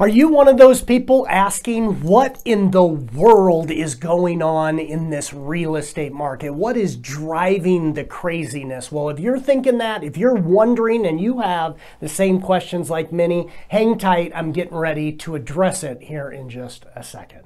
Are you one of those people asking what in the world is going on in this real estate market? What is driving the craziness? Well, if you're thinking that, if you're wondering and you have the same questions like many, hang tight. I'm getting ready to address it here in just a second.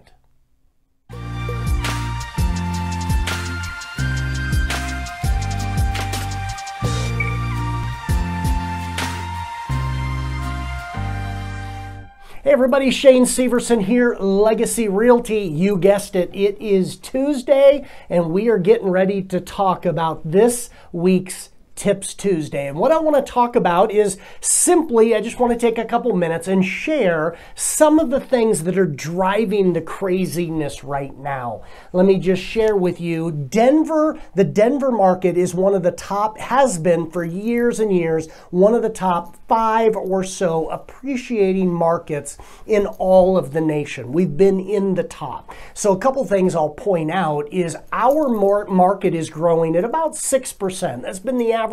Hey everybody, Shane Severson here, Legacy Realty. You guessed it, it is Tuesday and we are getting ready to talk about this week's Tips Tuesday. And what I want to talk about is simply, I just want to take a couple minutes and share some of the things that are driving the craziness right now. Let me just share with you, the Denver market is one of the top, has been for years and years, one of the top 5 or so appreciating markets in all of the nation. We've been in the top. So a couple things I'll point out is our market is growing at about 6%. That's been the average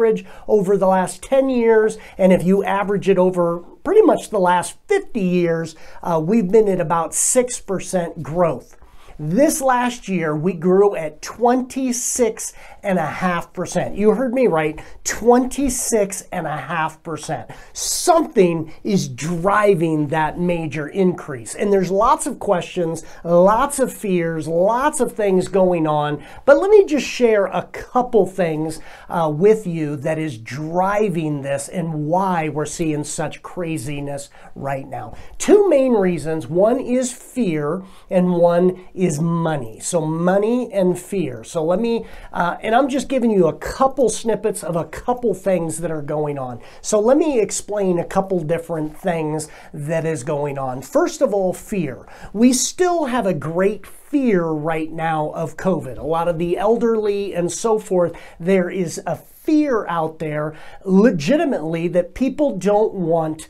over the last 10 years. And if you average it over pretty much the last 50 years, we've been at about 6% growth. This last year, we grew at 26.5%. You heard me right, 26.5%. Something is driving that major increase. And there's lots of questions, lots of fears, lots of things going on. But let me just share a couple things with you that is driving this and why we're seeing such craziness right now. 2 main reasons. One is fear and one is money. So money and fear. So let me, and I'm just giving you a couple snippets of a couple things that are going on. So let me explain a couple different things that is going on. First of all, fear. We still have a great fear right now of COVID. A lot of the elderly and so forth, there is a fear out there legitimately that people don't want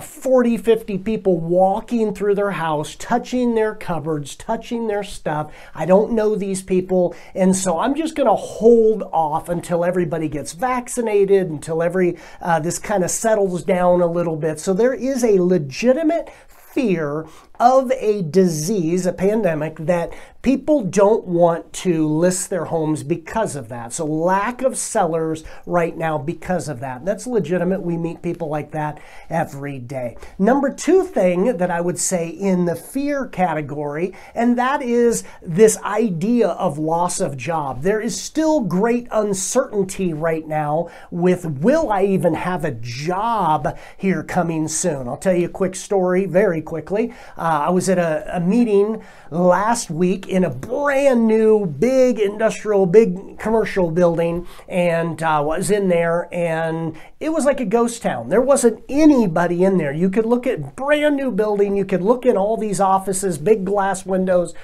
40, 50 people walking through their house, touching their cupboards, touching their stuff. I don't know these people. And so I'm just going to hold off until everybody gets vaccinated, until this kind of settles down a little bit. So there is a legitimate fear of a disease, a pandemic, that people don't want to list their homes because of that. So lack of sellers right now because of that. That's legitimate. We meet people like that every day. Number 2 thing that I would say in the fear category, and that is this idea of loss of job. There is still great uncertainty right now with, will I even have a job here coming soon? I'll tell you a quick story very quickly. I was at a meeting last week in a brand new, big industrial, big commercial building, and was in there, and it was like a ghost town. There wasn't anybody in there. You could look at brand new building, you could look in all these offices, big glass windows.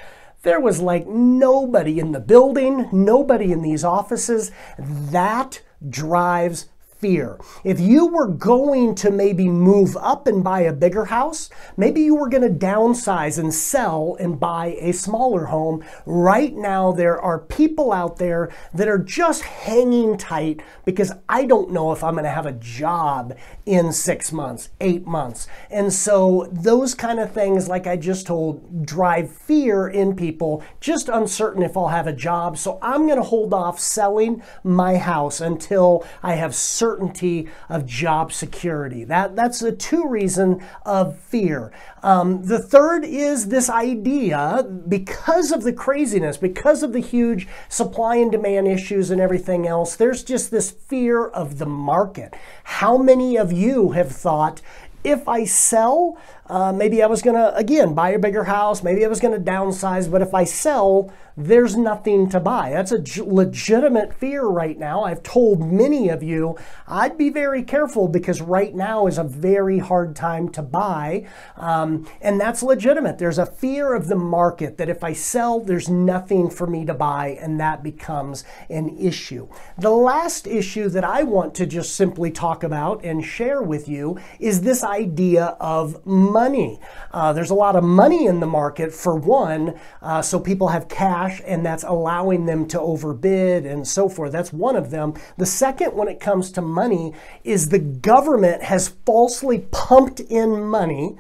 There was like nobody in the building, nobody in these offices. That drives fear. If you were going to maybe move up and buy a bigger house, maybe you were going to downsize and sell and buy a smaller home. Right now, there are people out there that are just hanging tight because I don't know if I'm going to have a job in 6 months, 8 months. And so those kind of things, like I just told, drive fear in people, just uncertain if I'll have a job. So I'm going to hold off selling my house until I have certainty of job security. That's the 2 reason of fear. The third is this idea, because of the craziness, because of the huge supply and demand issues and everything else, there's just this fear of the market. How many of you have thought, if I sell, maybe I was going to, again, buy a bigger house, maybe I was going to downsize, but if I sell, there's nothing to buy. That's a legitimate fear right now. I've told many of you, I'd be very careful because right now is a very hard time to buy, and that's legitimate. There's a fear of the market that if I sell, there's nothing for me to buy, and that becomes an issue. The last issue that I want to just simply talk about and share with you is this idea of money money. There's a lot of money in the market, for one, so people have cash, and that's allowing them to overbid and so forth. That's one of them. The second, when it comes to money, is the government has falsely pumped in money,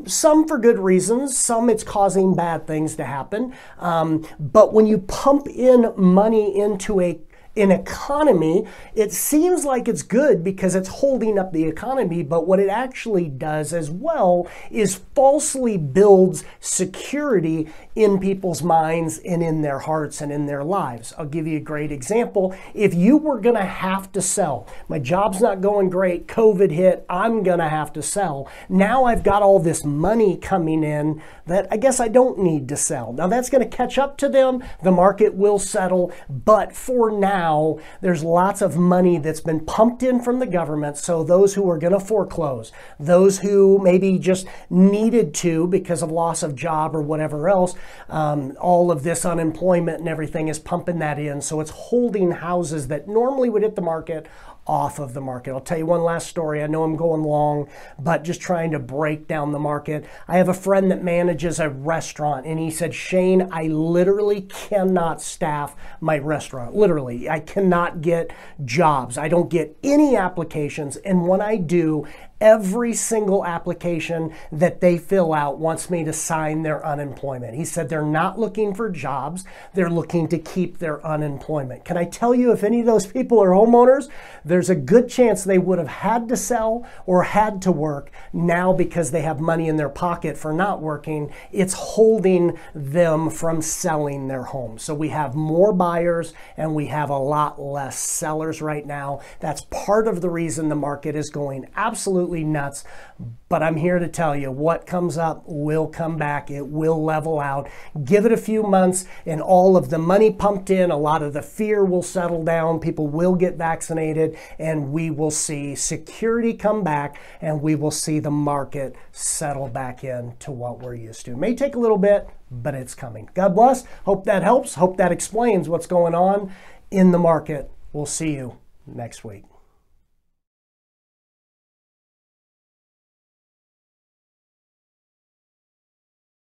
some for good reasons, some it's causing bad things to happen. But when you pump in money into an economy, it seems like it's good because it's holding up the economy, but what it actually does as well is falsely builds security in people's minds and in their hearts and in their lives. I'll give you a great example. If you were going to have to sell, my job's not going great, COVID hit, I'm going to have to sell. Now I've got all this money coming in that I guess I don't need to sell. Now that's going to catch up to them. The market will settle, but for now, there's lots of money that's been pumped in from the government. So those who are going to foreclose, those who maybe just needed to because of loss of job or whatever else, all of this unemployment and everything is pumping that in. So it's holding houses that normally would hit the market off of the market. I'll tell you one last story. I know I'm going long, but just trying to break down the market. I have a friend that manages a restaurant, and he said, Shane, I literally cannot staff my restaurant. Literally, I cannot get jobs. I don't get any applications, and when I do, every single application that they fill out wants me to sign their unemployment. He said they're not looking for jobs, they're looking to keep their unemployment. Can I tell you, if any of those people are homeowners, there's a good chance they would have had to sell or had to work. Now, because they have money in their pocket for not working, it's holding them from selling their home. So we have more buyers and we have a lot less sellers right now. That's part of the reason the market is going absolutely nuts. But I'm here to tell you, what comes up will come back. It will level out. Give it a few months and all of the money pumped in, a lot of the fear will settle down. People will get vaccinated and we will see security come back and we will see the market settle back in to what we're used to. It may take a little bit, but it's coming. God bless. Hope that helps. Hope that explains what's going on in the market. We'll see you next week.